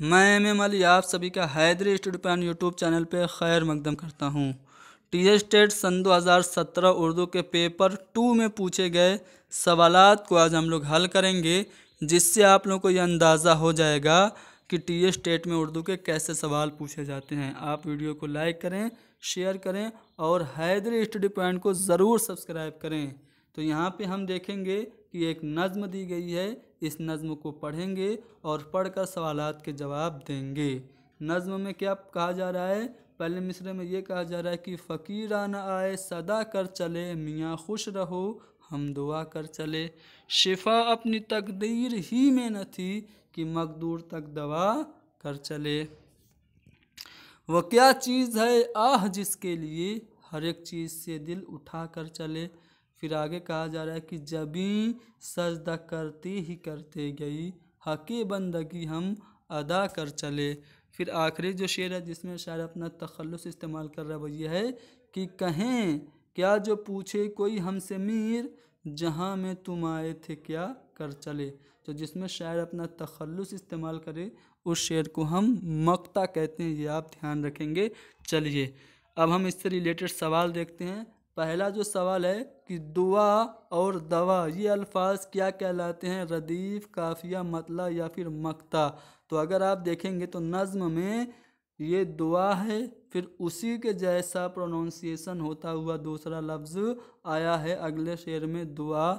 मैं एम अली आप सभी का Haidari studio plan YouTube channel पे खैर मकदम करता हूँ। टी स्टेट सन 2017 उर्दू के पेपर 2 में पूछे गए सवालात को आज हम लोग हल करेंगे, जिससे आप लोगों को ये अंदाज़ा हो जाएगा कि टी स्टेट में उर्दू के कैसे सवाल पूछे जाते हैं। आप वीडियो को लाइक करें, शेयर करें और हैदरी स्टडी पॉइंट को ज़रूर सब्सक्राइब करें। तो यहाँ पे हम देखेंगे कि एक नज़्म दी गई है, इस नज़्म को पढ़ेंगे और पढ़कर सवालात के जवाब देंगे। नज़्म में क्या कहा जा रहा है? पहले मिसरे में ये कहा जा रहा है कि फ़कीराना आए सदा कर चले, मियाँ खुश रहो हम दुआ कर चले। शिफा अपनी तकदीर ही में न थी कि मकदूर तक दवा कर चले। वह क्या चीज़ है आह जिसके लिए हर एक चीज़ से दिल उठा कर चले। फिर आगे कहा जा रहा है कि जबी सजदा करते ही करते गई, हक़े बंदगी हम अदा कर चले। फिर आखिरी जो शेर है जिसमें शायर अपना तखल्लुस इस्तेमाल कर रहा है वो ये है कि कहें क्या जो पूछे कोई हमसे मीर, जहाँ में तुम आए थे क्या कर चले। तो जिसमें शायर अपना तखल्लुस इस्तेमाल करे उस शेर को हम मक्ता कहते हैं, ये आप ध्यान रखेंगे। चलिए अब हम इससे रिलेटेड सवाल देखते हैं। पहला जो सवाल है कि दुआ और दवा ये अल्फाज क्या कहलाते हैं? रदीफ, काफिया, मतला या फिर मक्ता। तो अगर आप देखेंगे तो नज़्म में ये दुआ है, फिर उसी के जैसा प्रोनाउंसिएशन होता हुआ दूसरा लफ्ज़ आया है अगले शेर में दुआ।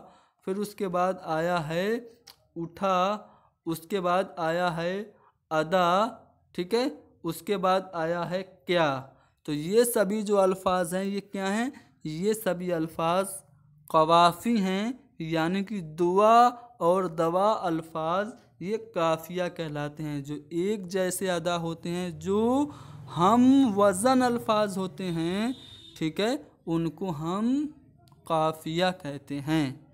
फिर उसके बाद आया है उठा, उसके बाद आया है अदा, ठीक है, उसके बाद आया है क्या। तो ये सभी जो अल्फाज हैं ये क्या हैं? ये सभी अल्फाज कवाफ़ी हैं, यानी कि दुआ और दवा अल्फाज ये काफिया कहलाते हैं, जो एक जैसे अदा होते हैं, जो हम वज़न अल्फाज होते हैं, ठीक है, उनको हम काफिया कहते हैं।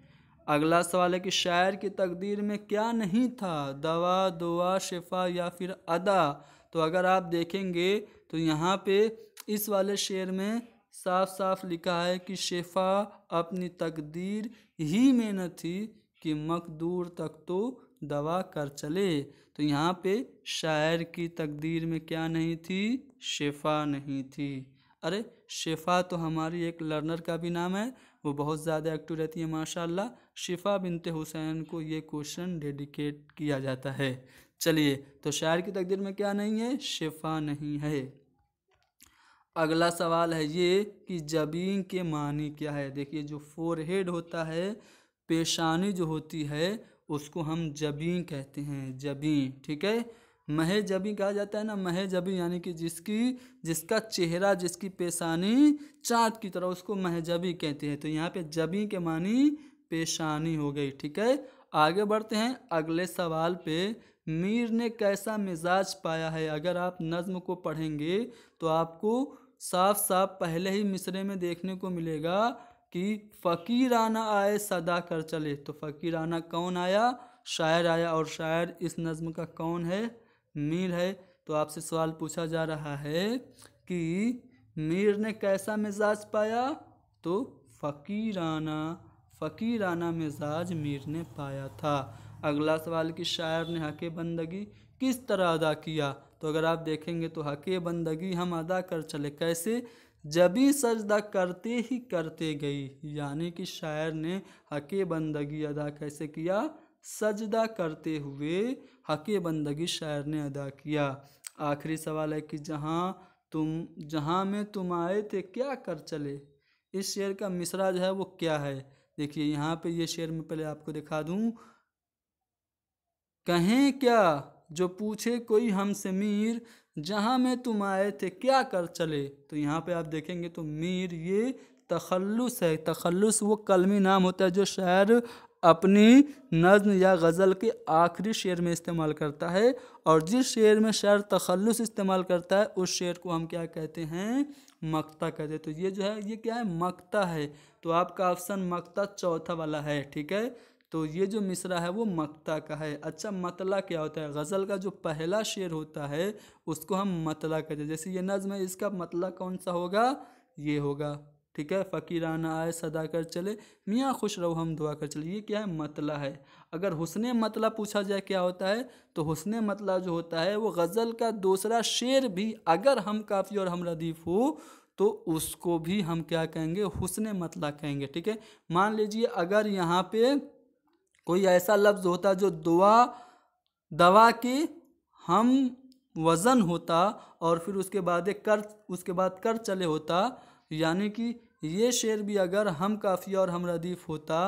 अगला सवाल है कि शायर की तकदीर में क्या नहीं था? दवा, दुआ, शिफा या फिर अदा। तो अगर आप देखेंगे तो यहाँ पे इस वाले शेर में साफ साफ लिखा है कि शिफा अपनी तकदीर ही में न थी कि मकदूर तक तो दवा कर चले। तो यहाँ पे शायर की तकदीर में क्या नहीं थी? शिफा नहीं थी। अरे शिफा तो हमारी एक लर्नर का भी नाम है, वो बहुत ज़्यादा एक्टिव रहती है माशाल्लाह। शिफा बिनते हुसैन को ये क्वेश्चन डेडिकेट किया जाता है। चलिए तो शायर की तकदीर में क्या नहीं है? शिफा नहीं है। अगला सवाल है ये कि जबीन के मानी क्या है? देखिए जो फोरहेड होता है, पेशानी जो होती है, उसको हम जबीन कहते हैं, जबीन, ठीक है। महे जबीन कहा जाता है ना, महे जबीन यानी कि जिसका चेहरा, जिसकी पेशानी चाँद की तरह, उसको महजबी कहते हैं। तो यहाँ पे जबीन के मानी पेशानी हो गई, ठीक है। आगे बढ़ते हैं अगले सवाल पे। मीर ने कैसा मिजाज पाया है? अगर आप नज़्म को पढ़ेंगे तो आपको साफ साफ पहले ही मिसरे में देखने को मिलेगा कि फ़कीराना आए सदा कर चले। तो फ़कीराना कौन आया? शायर आया, और शायर इस नज़्म का कौन है? मीर है। तो आपसे सवाल पूछा जा रहा है कि मीर ने कैसा मिजाज पाया? तो फ़कीराना मिजाज मीर ने पाया था। अगला सवाल कि शायर ने हक़े बंदगी किस तरह अदा किया? तो अगर आप देखेंगे तो हक़े बंदगी हम अदा कर चले, कैसे? जबी सजदा करते ही करते गई, यानी कि शायर ने हक़े बंदगी अदा कैसे किया? सजदा करते हुए हक़े बंदगी शायर ने अदा किया। आखिरी सवाल है कि जहाँ में तुम आए थे क्या कर चले। इस शेर का मिसरा जो है वो क्या है? देखिए यहाँ पे ये शेर में पहले आपको दिखा दूँ। कहें क्या जो पूछे कोई हमसे मीर, जहाँ में तुम आए थे क्या कर चले। तो यहाँ पे आप देखेंगे तो मीर ये तखल्लुस है। तखल्लुस वो कलमी नाम होता है जो शायर अपनी नज़्म या गज़ल के आखिरी शेर में इस्तेमाल करता है, और जिस शेर में शायर तखल्लुस इस्तेमाल करता है उस शेर को हम क्या कहते हैं? मक्ता कहते हैं। तो ये जो है ये क्या है? मक्ता है। तो आपका ऑप्शन मक्ता चौथा वाला है, ठीक है। तो ये जो मिसरा है वो मक्ता का है। अच्छा मतला क्या होता है? गज़ल का जो पहला शेर होता है उसको हम मतला कहते हैं। जैसे ये नज़्म है, इसका मतला कौन सा होगा? ये होगा। ठीक है। फ़कीराना आए सदा कर चले, मियाँ खुश रहो हम दुआ कर चले। ये क्या है? मतला है। अगर हुस्ने मतला पूछा जाए क्या होता है, तो हुस्ने मतला जो होता है वो गज़ल का दूसरा शेर भी अगर हम काफ़ी और हम रदीफ़ हो तो उसको भी हम क्या कहेंगे? हुस्ने मतला कहेंगे, ठीक है। मान लीजिए अगर यहाँ पे कोई ऐसा लफ्ज़ होता जो दवा के हम वज़न होता और फिर उसके बाद कर चले होता, यानी कि ये शेर भी अगर हम काफ़िया और हम रदीफ़ होता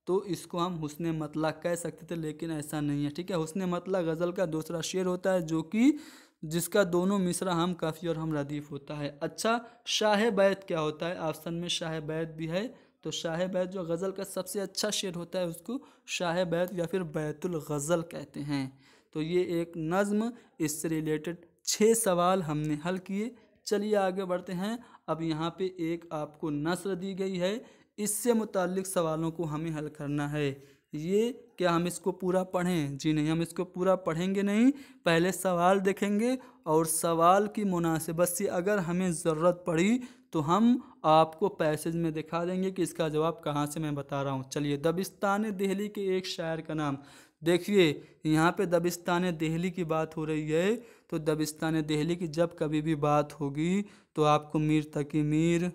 तो इसको हम हुस्ने मतला कह सकते थे, लेकिन ऐसा नहीं है, ठीक है। हुस्ने मतला गज़ल का दूसरा शेर होता है जो कि जिसका दोनों मिसरा हम काफ़ी और हम रदीफ़ होता है। अच्छा, शाह बैत क्या होता है? ऑप्शन में शाह बैत भी है। तो शाह बैत जो गज़ल का सबसे अच्छा शेर होता है उसको शाह बैत या फिर बैतुल गज़ल कहते हैं। तो ये एक नज़्म, इससे रिलेटेड 6 सवाल हमने हल किए। चलिए आगे बढ़ते हैं। अब यहाँ पे एक आपको नस्र दी गई है, इससे मुताल्लिक सवालों को हमें हल करना है। ये क्या हम इसको पूरा पढ़ें? जी नहीं, हम इसको पूरा पढ़ेंगे नहीं, पहले सवाल देखेंगे और सवाल की मुनासिबत से अगर हमें ज़रूरत पड़ी तो हम आपको पैसेज में दिखा देंगे कि इसका जवाब कहाँ से मैं बता रहा हूँ। चलिए, दबिस्तान दिल्ली के एक शायर का नाम देखिए। यहाँ पे दबिस्तान दिल्ली की बात हो रही है, तो दबिस्तान दिल्ली की जब कभी भी बात होगी तो आपको मीर तकी मीर,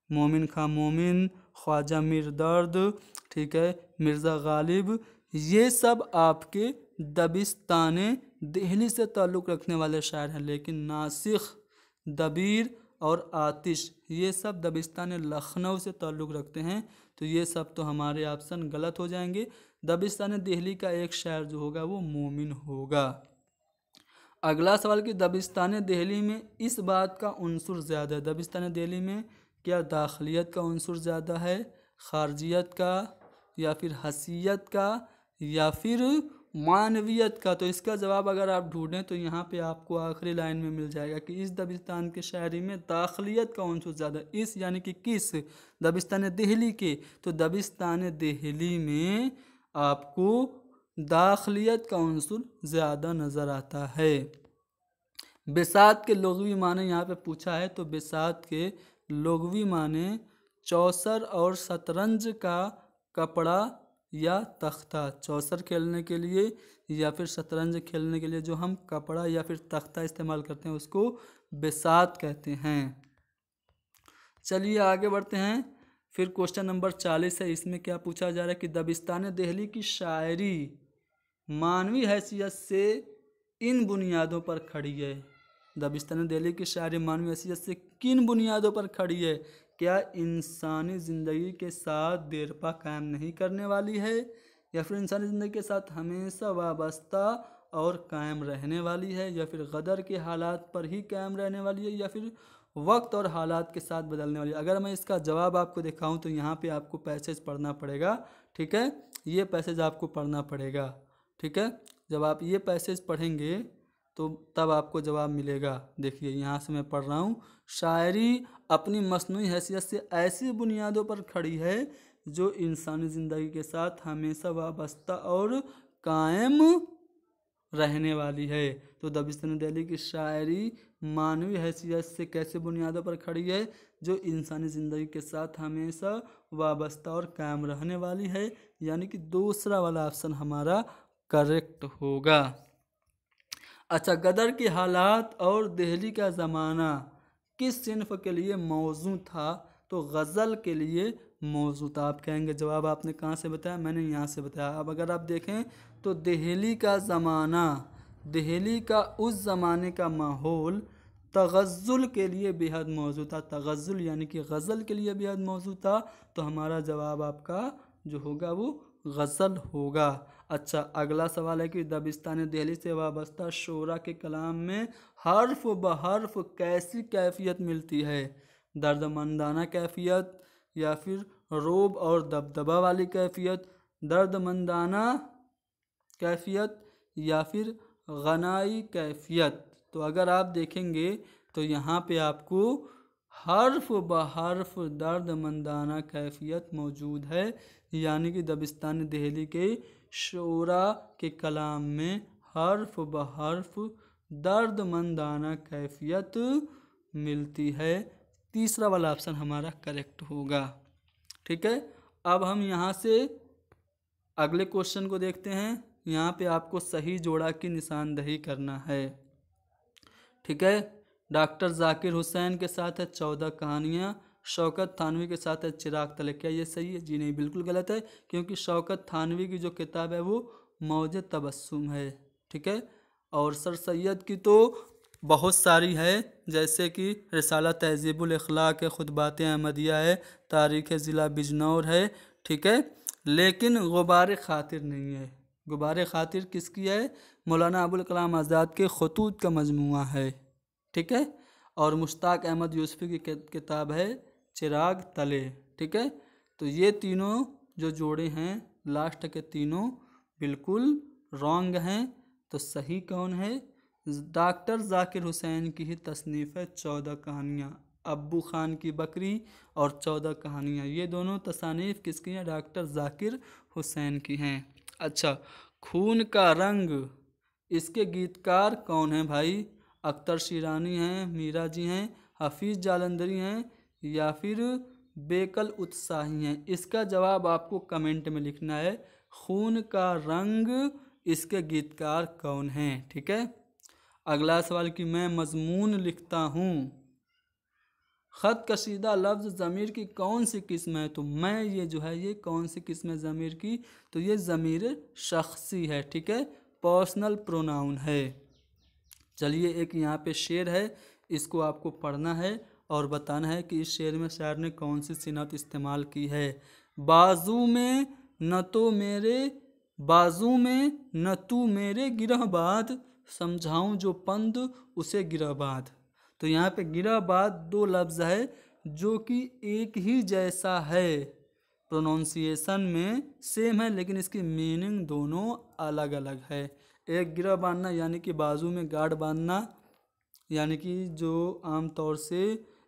मोमिन खां मोमिन, ख्वाजा मीर दर्द, ठीक है, मिर्ज़ा गालिब, ये सब आपके दबिस्तान दिल्ली से ताल्लुक़ रखने वाले शायर हैं। लेकिन नासिख, दबीर और आतिश ये सब दबिस्तान लखनऊ से ताल्लुक़ रखते हैं। तो ये सब तो हमारे ऑप्शन गलत हो जाएंगे। दबिस्तान दिल्ली का एक शायर जो होगा वो मोमिन होगा। अगला सवाल कि दबिस्तान दिल्ली में इस बात का उन्सुर ज़्यादा है, दबिस्तान दिल्ली में क्या दाखिलियत का उन्सुर ज़्यादा है, खारजियत का, या फिर हसीयत का, या फिर मानवियत का? तो इसका जवाब अगर आप ढूंढें तो यहाँ पे आपको आखिरी लाइन में मिल जाएगा कि इस दबिस्तान के शायरी में दाखिलियत का उन्सुर ज़्यादा। इस यानी कि किस? दबिस्तान दिल्ली के। तो दबिस्तान दिल्ली में आपको दाखिलियत का उन्सुर ज़्यादा नज़र आता है। बिसात के लुग़वी माने यहाँ पे पूछा है, तो बिसात के लुग़वी माने चौसर और शतरंज का कपड़ा या तख्ता। चौसर खेलने के लिए या फिर शतरंज खेलने के लिए जो हम कपड़ा या फिर तख्ता इस्तेमाल करते हैं उसको बिसात कहते हैं। चलिए आगे बढ़ते हैं। फिर क्वेश्चन नंबर 40 है, इसमें क्या पूछा जा रहा है कि दबिस्तान दिल्ली की शायरी मानवी हैसियत से इन बुनियादों पर खड़ी है। दबिस्तान दिल्ली की शायरी मानवी हैसियत से किन बुनियादों पर खड़ी है? क्या इंसानी ज़िंदगी के साथ देरपा कायम नहीं करने वाली है, या फिर इंसानी ज़िंदगी के साथ हमेशा वाबस्ता और कायम रहने वाली है, या फिर गदर के हालात पर ही कायम रहने वाली है, या फिर वक्त और हालात के साथ बदलने वाली है? अगर मैं इसका जवाब आपको दिखाऊं तो यहाँ पे आपको पैसेज पढ़ना पड़ेगा, ठीक है। ये पैसेज आपको पढ़ना पड़ेगा, ठीक है। जब आप ये पैसेज पढ़ेंगे तो तब आपको जवाब मिलेगा। देखिए यहाँ से मैं पढ़ रहा हूँ। शायरी अपनी मसनूई हैसियत से ऐसी बुनियादों पर खड़ी है जो इंसानी ज़िंदगी के साथ हमेशा वाबस्ता और कायम रहने वाली है। तो दबिस्तान दिल्ली की शायरी मानवी हैसियत से कैसे बुनियादों पर खड़ी है? जो इंसानी ज़िंदगी के साथ हमेशा वाबस्ता और कायम रहने वाली है, यानी कि दूसरा वाला ऑप्शन हमारा करेक्ट होगा। अच्छा, गदर के हालात और दिल्ली का ज़माना किस सिन्फ के लिए मौजू था? तो गज़ल के लिए मौजू था। आप कहेंगे जवाब आपने कहाँ से बताया? मैंने यहाँ से बताया। अब अगर आप देखें तो दिल्ली का ज़माना, दिल्ली का उस ज़माने का माहौल तगज़्ज़ुल के लिए बेहद मौजू था। तगज़्ज़ुल यानी कि गज़ल के लिए बेहद मौजू था। तो हमारा जवाब आपका जो होगा वो गज़ल होगा। अच्छा, अगला सवाल है कि दबिस्तान दिल्ली से वाबस्ता शोरा के कलाम में हर्फ ब हर्फ कैसी कैफियत मिलती है? दर्दमंदाना कैफियत, या फिर रोब और दबदबा वाली कैफियत, दर्दमंदाना कैफियत, या फिर गनाई कैफियत? तो अगर आप देखेंगे तो यहाँ पे आपको हर्फ ब हर्फ दर्दमंदाना कैफियत मौजूद है, यानी कि दबिस्तान दिल्ली के शोरा के कलाम में हर्फ ब हर्फ दर्दमंदाना कैफियत मिलती है। तीसरा वाला ऑप्शन हमारा करेक्ट होगा। ठीक है, अब हम यहाँ से अगले क्वेश्चन को देखते हैं। यहाँ पे आपको सही जोड़ा की निशानदेही करना है। ठीक है, डॉक्टर जाकिर हुसैन के साथ है 14 कहानियाँ, शौकत थानवी के साथ है चिराग तले। क्या ये सही है? जी नहीं, बिल्कुल गलत है, क्योंकि शौकत थानवी की जो किताब है वो मौजे तबस्सुम है। ठीक है, और सर सैयद की तो बहुत सारी है, जैसे कि रिसाला तहजीबुल अखलाक है, खुतबात अहमदिया है, तारीख़ ज़िला बिजनौर है। ठीक है, लेकिन गुबार खातिर नहीं है। गुबार खातिर किसकी है? मौलाना अबुल कलाम आज़ाद के खतूत का मजमूआ है। ठीक है, और मुश्ताक अहमद यूसुफ़ी की किताब है चिराग तले। ठीक है, तो ये तीनों जो जोड़े हैं लास्ट के तीनों बिल्कुल रॉन्ग हैं। तो सही कौन है? डॉक्टर जाकिर हुसैन की ही तसनीफ़ है 14 कहानियाँ, अब्बू खान की बकरी और 14 कहानियाँ, ये दोनों तसानीफ़ किसकी हैं? डॉक्टर जाकिर हुसैन की हैं। अच्छा, खून का रंग, इसके गीतकार कौन हैं भाई? अख्तर शिरानी हैं, मीरा जी हैं, हफीज़ जालंधरी हैं, या फिर बेकल उत्साही हैं? इसका जवाब आपको कमेंट में लिखना है। खून का रंग, इसके गीतकार कौन हैं? ठीक है, अगला सवाल कि मैं मजमून लिखता हूँ, ख़त कशीदा लफ्ज़ ज़मीर की कौन सी किस्म है? तो मैं ये जो है ये कौन सी किस्म है ज़मीर की? तो ये ज़मीर शख्सी है। ठीक है, पर्सनल प्रोनाउन है। चलिए, एक यहाँ पे शेर है, इसको आपको पढ़ना है और बताना है कि इस शेर में शायर ने कौन सी सिनत इस्तेमाल की है। बाजू में न तो मेरे, बाजू में न तू मेरे गिरहबाद, समझाऊं जो पंद उसे गिरहबाद। तो यहाँ पे गिरहबाद दो लफ्ज़ है जो कि एक ही जैसा है, प्रोनाउंसिएशन में सेम है, लेकिन इसकी मीनिंग दोनों अलग अलग है। एक गिरह बांधना यानी कि बाजू में गार्ड बांधना, यानी कि जो आम तौर से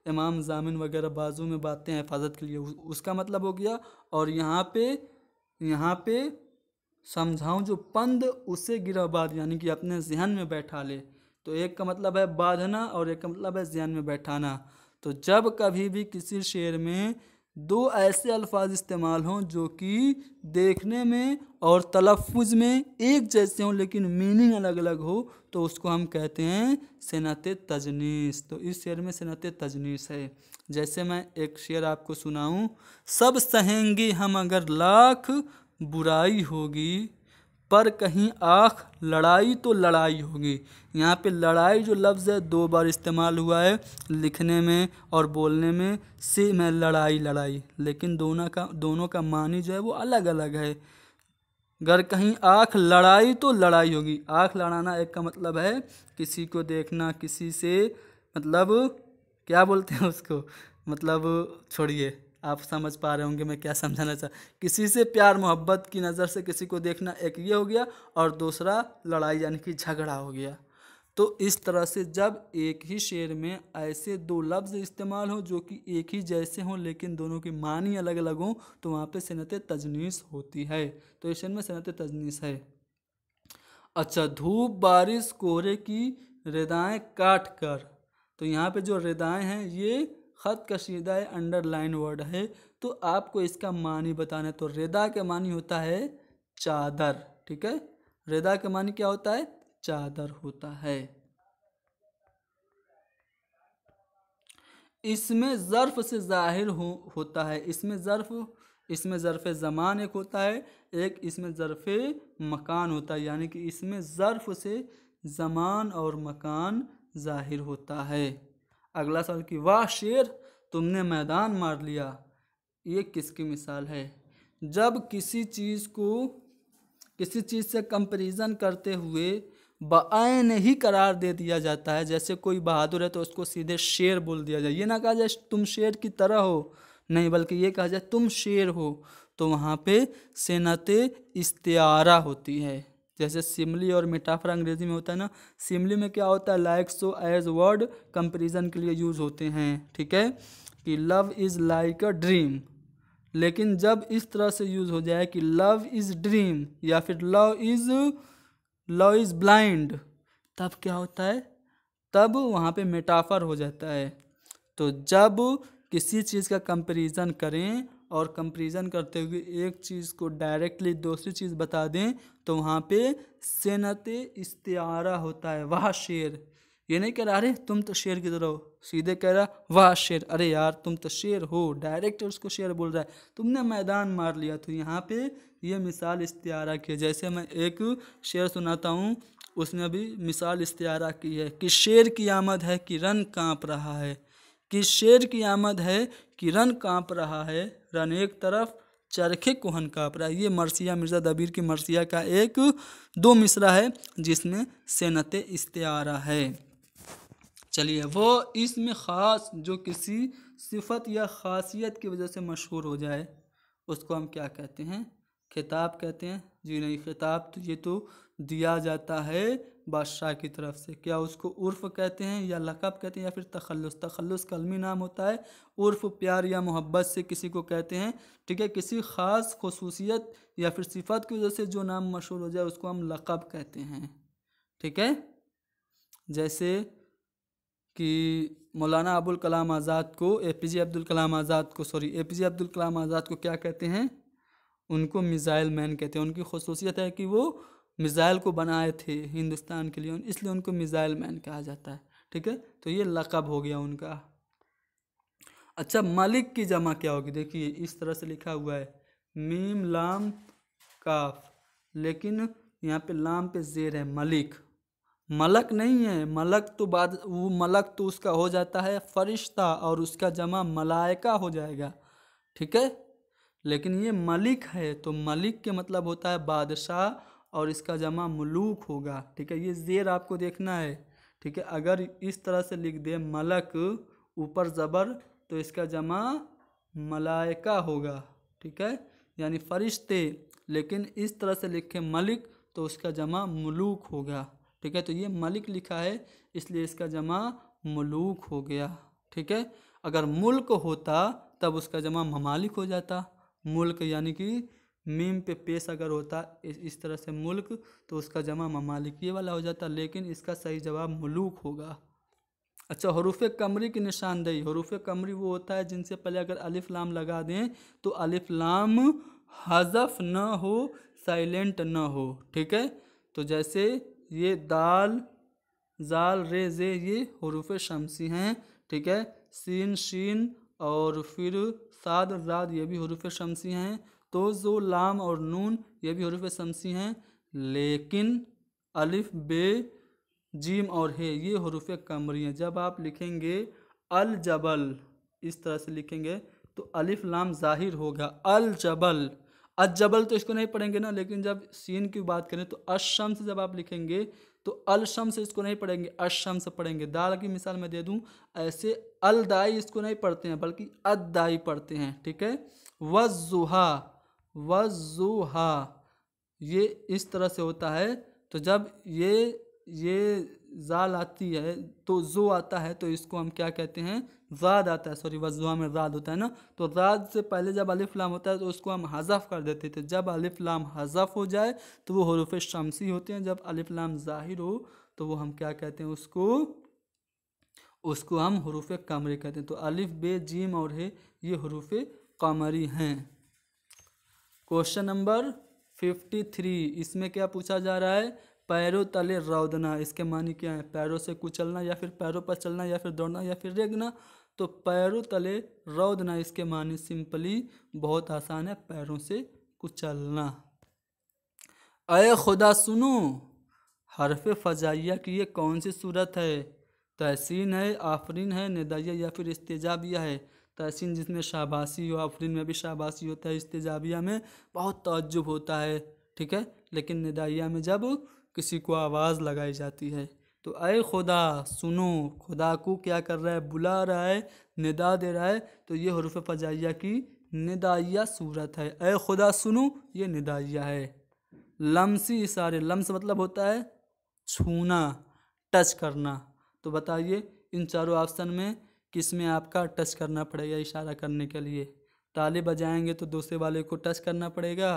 इमाम जामिन वगैरह बाजू में बांधते हैं हिफाजत के लिए, उसका मतलब हो गया। और यहाँ पे समझाऊं जो पंद उसे गिरहबाद, यानी कि अपने जहन में बैठा ले। तो एक का मतलब है बांधना और एक का मतलब है जहन में बैठाना। तो जब कभी भी किसी शेर में दो ऐसे अल्फाज इस्तेमाल हों जो कि देखने में और तलफ़ुज़ में एक जैसे हों लेकिन मीनिंग अलग अलग हो, तो उसको हम कहते हैं सिनत तजनीस। तो इस शेर में सिनत तजनीस है। जैसे मैं एक शेर आपको सुनाऊं, सब सहेंगे हम अगर लाख बुराई होगी, पर कहीं आँख लड़ाई तो लड़ाई होगी। यहाँ पे लड़ाई जो लफ्ज़ है 2 बार इस्तेमाल हुआ है, लिखने में और बोलने में सेम है लड़ाई लड़ाई, लेकिन दोनों का मानी जो है वो अलग अलग है। अगर कहीं आँख लड़ाई तो लड़ाई होगी, आँख लड़ाना एक का मतलब है किसी को देखना, किसी से मतलब क्या बोलते हैं उसको, मतलब छोड़िए, आप समझ पा रहे होंगे मैं क्या समझाना किसी से प्यार मोहब्बत की नज़र से किसी को देखना, एक ये हो गया, और दूसरा लड़ाई यानी कि झगड़ा हो गया। तो इस तरह से जब एक ही शेर में ऐसे 2 लफ्ज़ इस्तेमाल हो जो कि एक ही जैसे हों लेकिन दोनों की मानी अलग अलग हों, तो वहाँ पे सिनत तजनीस होती है। तो इस शेर में सिनत तजनीस है। अच्छा, धूप बारिश कोहरे की रिदाएं काट कर, तो यहाँ पे जो रिदाएं हैं ये ख़त कशीदा है, अंडरलाइन वर्ड है। तो आपको इसका मानी बताना है। तो रिदा के मानी होता है चादर। ठीक है, रिदा के मानी क्या होता है? चादर होता है। इसमें ज़र्फ़ से ज़ाहिर होता है, इसमें ज़र्फ़ ज़मान एक होता है, एक इसमें ज़र्फ़ मकान होता है, यानी कि इसमें ज़र्फ़ से ज़मान और मकान ज़ाहिर होता है। अगला सवाल कि वाह शेर तुमने मैदान मार लिया, ये किसकी मिसाल है? जब किसी चीज़ से कंपैरिजन करते हुए बाएन ही करार दे दिया जाता है, जैसे कोई बहादुर है तो उसको सीधे शेर बोल दिया जाए, ये ना कहा जाए तुम शेर की तरह हो, नहीं, बल्कि ये कहा जाए तुम शेर हो। तो वहाँ पे सिनत इस्तिआरा होती है। जैसे सिमली और मेटाफर अंग्रेजी में होता है ना, सिमली में क्या होता है? Like so as word comparison के लिए यूज़ होते हैं। ठीक है, कि love is like a dream, लेकिन जब इस तरह से यूज़ हो जाए कि लव इज़ ड्रीम या फिर लव इज़ ब्लाइंड, तब क्या होता है? तब वहाँ पे मेटाफर हो जाता है। तो जब किसी चीज़ का कंपैरिजन करें और कंपैरिजन करते हुए एक चीज़ को डायरेक्टली दूसरी चीज़ बता दें तो वहाँ पे सेनते इस्तिआरा होता है। वाह शेर, ये नहीं कह रहा अरे तुम तो शेर की तरह हो, सीधे कह रहा वाह शेर, अरे यार तुम तो शेर हो, डायरेक्ट उसको शेर बोल रहा है, तुमने मैदान मार लिया। तो यहाँ पे ये मिसाल इस्तिआरा की है। जैसे मैं एक शेर सुनाता हूँ, उसने भी मिसाल इस्तिआरा की है कि शेर की आमद है कि रन काँप रहा है, कि शेर की आमद है कि रन काँप रहा है, रन एक तरफ चरखे कोहन काँप रहा है। ये मरसिया मिर्ज़ा दबीर की मरसिया का एक दो मिसरा है जिसमें सेनते इस्तिआरा है। चलिए, वो इसमें ख़ास जो किसी सिफत या ख़ासियत की वजह से मशहूर हो जाए उसको हम क्या कहते हैं? खिताब कहते हैं। जी नहीं, खिताब तो ये तो दिया जाता है बादशाह की तरफ से। क्या उसको उर्फ़ कहते हैं या लक़ब कहते हैं या फिर तखल्लुस? तखल्लुस कलमी नाम होता है, उर्फ़ प्यार या मोहब्बत से किसी को कहते हैं। ठीक है, किसी ख़ास खुसूसियत या फिर सिफत की वजह से जो नाम मशहूर हो जाए उसको हम लक़ब कहते हैं। ठीक है, जैसे कि मौलाना अबुल कलाम आज़ाद को एपीजे अब्दुल कलाम आज़ाद को क्या कहते हैं? उनको मिज़ाइल मैन कहते हैं। उनकी खुसूसियत है कि वो मिज़ाइल को बनाए थे हिंदुस्तान के लिए, इसलिए उनको मिज़ाइल मैन कहा जाता है। ठीक है, तो ये लक़ब हो गया उनका। अच्छा, मलिक की जमा क्या होगी? देखिए इस तरह से लिखा हुआ है, मीम लाम काफ, लेकिन यहाँ पे लाम पे ज़ेर है, मलिक। मलक नहीं है, मलक तो बाद वो मलक तो उसका हो जाता है फरिश्ता और उसका जमा मलाइका हो जाएगा। ठीक है, लेकिन ये मलिक है तो मलिक के मतलब होता है बादशाह और इसका जमा मुलूक होगा। ठीक है, ये ज़ेर आपको देखना है। ठीक है, अगर इस तरह से लिख दे मलक ऊपर ज़बर तो इसका जमा मलाइका होगा। ठीक है, यानी फरिश्ते, लेकिन इस तरह से लिखे मलिक तो उसका जमा मुलूक होगा। ठीक है, तो ये मलिक लिखा है इसलिए इसका जमा मुलूक हो गया। ठीक है, अगर मुल्क होता तब उसका जमा ममालिक हो जाता। मुल्क यानी कि मीम पे पेश अगर होता इस तरह से मुल्क तो उसका जमा ममालिक ये वाला हो जाता, लेकिन इसका सही जवाब मुलूक होगा। अच्छा, हरूफ कमरी की निशानदेही। हरूफ कमरी वो होता है जिनसे पहले अगर अलिफ लाम लगा दें तो अलिफ लाम हज़फ न हो, साइलेंट न हो। ठीक है, तो जैसे ये दाल जाल रे जे ये हरूफ शमसी हैं। ठीक है, सीन शीन और फिर साद राद ये भी हरूफ शमसी हैं। तो जो लाम और नून ये भी हरूफ शमसी हैं, लेकिन अलिफ बे जीम और है ये हरूफ कमरी हैं। जब आप लिखेंगे अल जबल इस तरह से लिखेंगे तो अलिफ लाम जाहिर होगा, अल जबल। अजबल तो इसको नहीं पढ़ेंगे ना, लेकिन जब सीन की बात करें तो अशम्स जब आप लिखेंगे तो अल शम्स इसको नहीं पढ़ेंगे, अशम्स पढ़ेंगे। दाल की मिसाल मैं दे दूं, ऐसे अल दाई इसको नहीं पढ़ते हैं बल्कि अद दाई पढ़ते हैं। ठीक है, वज़ुहा, वज़ुहा ये इस तरह से होता है। तो जब ये जाल आती है तो जो आता है तो इसको हम क्या कहते हैं? ज़ाद आता है, सॉरी वज़ुहा में ज़ाद होता है ना, तो ज़ाद से पहले जब अलिफ लाम होता है तो उसको हम हज़फ कर देते थे। जब अलिफ लाम हज़फ हो जाए तो वो हरूफ शमसी होते हैं, जब अलिफ लाम ज़ाहिर हो तो वो हम क्या कहते हैं? उसको हम हरूफ कमरी कहते हैं। तो अलिफ बे जीम और है ये हरूफ कमरी हैं। क्वेश्चन नंबर 53, इसमें क्या पूछा जा रहा है? पैरों तले रौदना, इसके मानी क्या है? पैरों से कुचलना या फिर पैरों पर चलना या फिर दौड़ना या फिर रेंगना। तो पैरों तले रौदना इसके मानी सिंपली बहुत आसान है, पैरों से कुचलना। अय खुदा सुनो, हरफ फजाइया की ये कौन सी सूरत है? तहसीन है, आफरीन है, निदाइया या फिर इस्तेजाबिया है? तहसीन जिसमें शाबाशी हो, आफरीन में भी शाबाशी होता है, इस्तेजाबिया में बहुत तअज्जुब होता है। ठीक है, लेकिन निदाइया में जब किसी को आवाज़ लगाई जाती है। तो अय खुदा सुनो, खुदा को क्या कर रहा है? बुला रहा है, निदा दे रहा है। तो ये हरूफ फजाइया की निदाइया सूरत है। अय खुदा सुनो ये निदाइया है। लम्सी इशारे, लम्स मतलब होता है छूना, टच करना। तो बताइए इन चारों ऑप्शन में किस में आपका टच करना पड़ेगा इशारा करने के लिए? ताली बजाएंगे तो दूसरे वाले को टच करना पड़ेगा,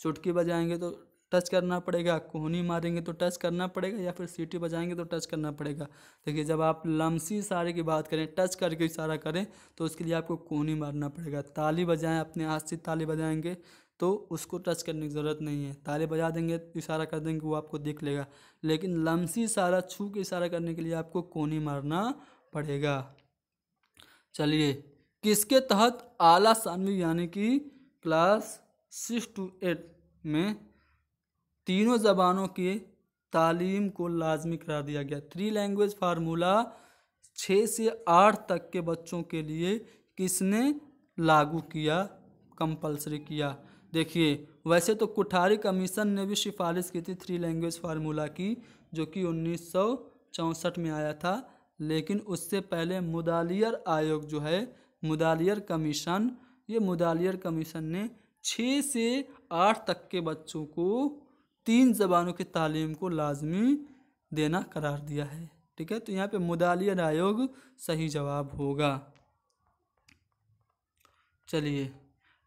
चुटकी बजाएंगे तो टच करना पड़ेगा, कोहनी मारेंगे तो टच करना पड़ेगा, या फिर सीटी बजाएंगे तो टच करना पड़ेगा। देखिए जब आप लमसी इशारे की बात करें, टच करके इशारा करें, तो उसके लिए आपको कोहनी मारना पड़ेगा। ताली बजाएं, अपने हाथ से ताली बजाएंगे तो उसको टच करने की ज़रूरत नहीं है, ताली बजा देंगे, इशारा कर देंगे, वो आपको देख लेगा। लेकिन लमसी इशारा, छू के इशारा करने के लिए आपको कोहनी मारना पड़ेगा। चलिए, किसके तहत आला सानवी यानी कि क्लास 6 to 8 में तीनों ज़बानों की तालीम को लाजमी करार दिया गया? 3 लैंग्वेज फार्मूला 6 से 8 तक के बच्चों के लिए किसने लागू किया, कंपलसरी किया? देखिए वैसे तो कोठारी कमीशन ने भी सिफारिश की थी 3 लैंग्वेज फार्मूला की, जो कि 1964 में आया था। लेकिन उससे पहले मुदालियर आयोग जो है, मुदालियर कमीशन, ये मुदालियर कमीशन ने 6 से 8 तक के बच्चों को 3 ज़बानों की तालीम को लाजमी देना करार दिया है। ठीक है, तो यहाँ पे मुदालियर आयोग सही जवाब होगा। चलिए,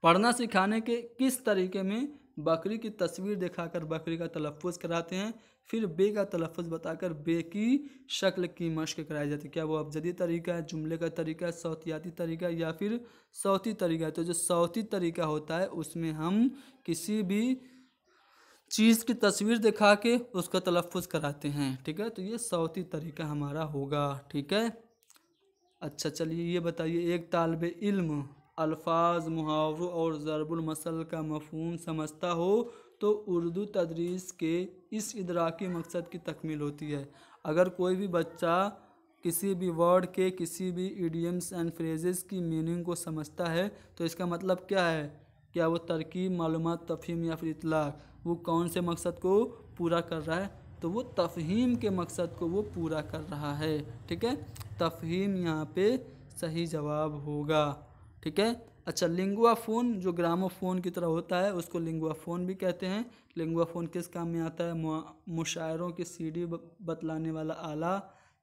पढ़ना सिखाने के किस तरीके में बकरी की तस्वीर दिखाकर बकरी का तलफ़्फ़ुज़ कराते हैं, फिर बे का तलफ़्फ़ुज़ बताकर बे की शक्ल की मश्क कराई जाती है? क्या वो अबजदी तरीका है, जुमले का तरीका है, सौतियाती तरीका है, या फिर सौती तरीका है? तो जो सौती तरीका होता है उसमें हम किसी भी चीज़ की तस्वीर दिखा के उसका तलफ़्फ़ुज़ कराते हैं। ठीक है, तो ये सौती तरीका हमारा होगा। ठीक है, अच्छा चलिए ये बताइए, एक तालिबे इल्म अल्फाज, मुहावरों और ज़रबुल मसल का मफ़हूम समझता हो तो उर्दू तदरीस के इस इदराकी मकसद की तकमील होती है। अगर कोई भी बच्चा किसी भी वर्ड के, किसी भी इडियम्स एंड फ्रेजेस की मीनिंग को समझता है तो इसका मतलब क्या है? क्या वो तरकीब, मालूमात, तफ़हीम या फिर इतलाक़, वो कौन से मकसद को पूरा कर रहा है? तो वो तफ़हीम के मकसद को वो पूरा कर रहा है। ठीक है, तफ़हीम यहाँ पे सही जवाब होगा। ठीक है, अच्छा लिंगुआ फ़ोन जो ग्रामोफोन की तरह होता है उसको लिंगुआ फ़ोन भी कहते हैं। लिंगुआ फ़ोन किस काम में आता है? मुशायरों की सीडी बतलाने वाला आला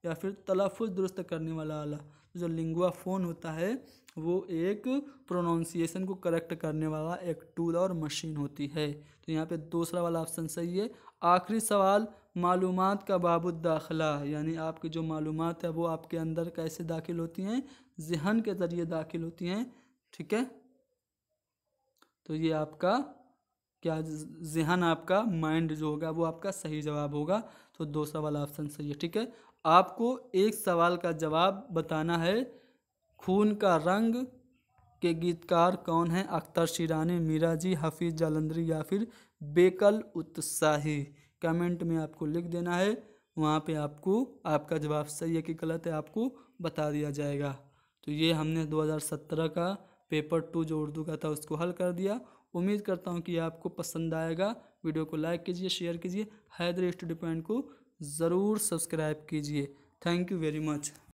या फिर तलफ़्फ़ुज़ दुरुस्त करने वाला आला। जो लिंगुआ फ़ोन होता है वो एक प्रोनाउंसिएशन को करेक्ट करने वाला एक टूल और मशीन होती है। तो यहाँ पे दूसरा वाला ऑप्शन सही है। आखिरी सवाल, मालूमात का बाबुद दाखिला, यानी आपकी जो मालूमात है वो आपके अंदर कैसे दाखिल होती हैं? ज़हन के ज़रिए दाखिल होती हैं। ठीक है, तो ये आपका क्या, ज़हन आपका, माइंड जो होगा वो आपका सही जवाब होगा। तो दूसरा वाला ऑप्शन सही है। ठीक है, आपको एक सवाल का जवाब बताना है। खून का रंग के गीतकार कौन हैं? अख्तर शिरानी, मीरा जी, हफीज़ जालंधरी या फिर बेकल उत्साही? कमेंट में आपको लिख देना है, वहाँ पे आपको आपका जवाब सही है कि गलत है आपको बता दिया जाएगा। तो ये हमने 2017 का पेपर 2 जो उर्दू का था उसको हल कर दिया। उम्मीद करता हूँ कि आपको पसंद आएगा। वीडियो को लाइक कीजिए, शेयर कीजिए, हैदरी स्टडी पॉइंट को ज़रूर सब्सक्राइब कीजिए। Thank you very much.